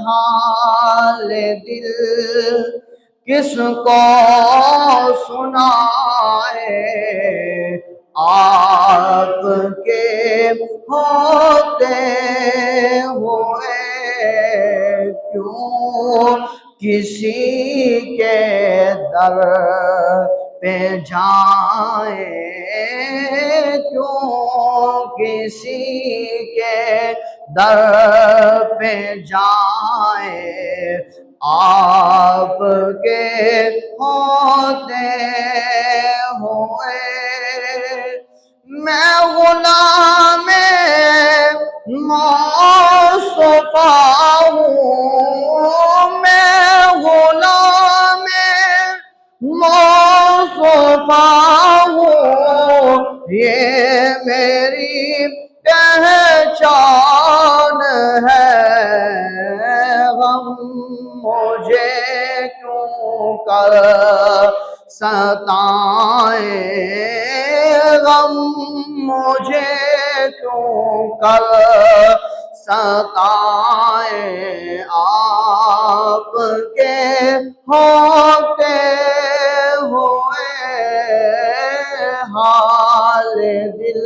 حال دل کس کو سنائے، آپ کے ہوتے ہوئے کیوں کسی کے در پہ جائیں، کیوں کسی کے در پہ جائیں، آپ کے ہوتے ہوئے میں غلام مصطفیٰ ہوں، میں غلام مصطفیٰ ہوں، یہ میری پہچان ہے، غم مجھے کیوں کر ستائیں، غم مجھے کیوں کر ستائیں، آپ کے ہوتے ہوئے حال دل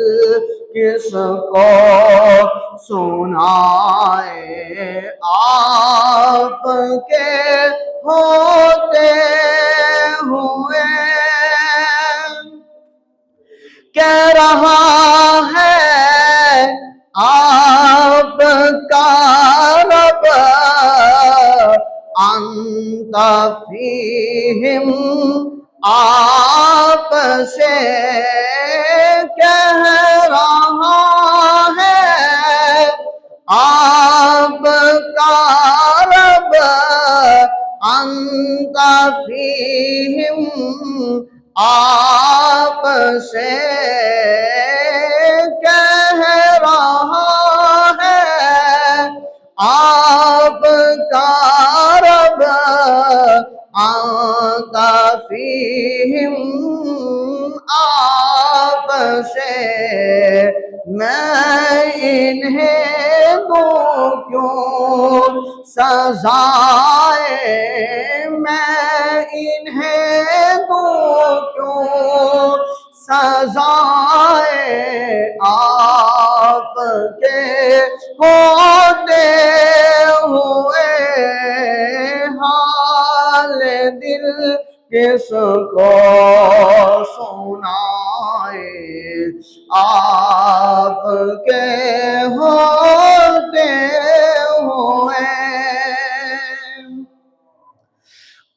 کس کو سنائے، آپ کے ہوتے ہوئے کہہ رہا ہے آپ کا رب انت فیہم، آپ سے کہہ رہا ہے آپ کا رب انت فیہم، آپ سے کہہ رہا ہے آپ کا رب انت فیہم، آپ سے میں انہیں دوں کیوں سزائیں، میں انہیں دوں کیوں سزائیں، آپ کے ہوتے ہوئے حال دل کس کو سنائے، آپ کے ہوتے ہوئے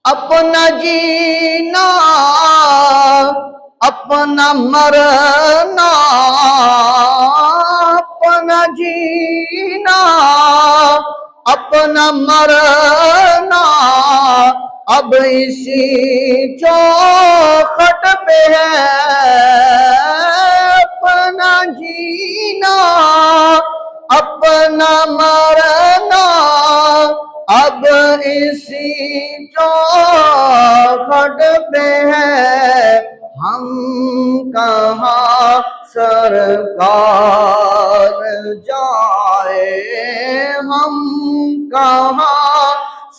اپنا جینا اپنا مرنا، اپنا جینا اپنا مرنا اب اسی چوکھٹ پہ ہے، اپنا جینا اپنا مرنا اب اسی چوکھٹ پہ ہے، ہم کہاں سرکار جائے، ہم کہاں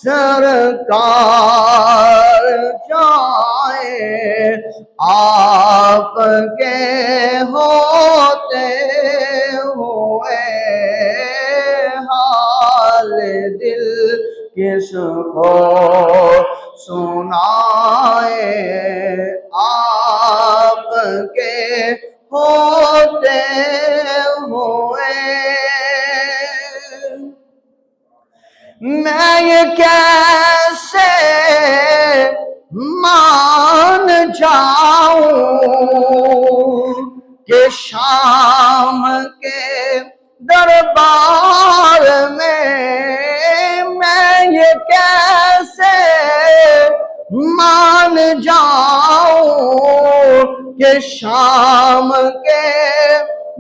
سرکار جائے، آپ کے ہوتے ہوئے حال دل کس کو سنائے، آپ کے ہوتے ہوئے میں یہ کیسے مان جاؤں کہ شام کے دربار میں یہ کیسے مان جاؤں کہ شام کے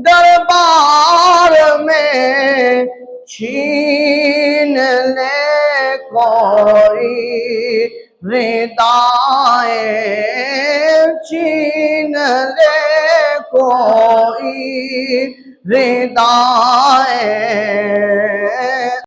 دربار میں چھین لے کوئی ردائیں، چھین لے کوئی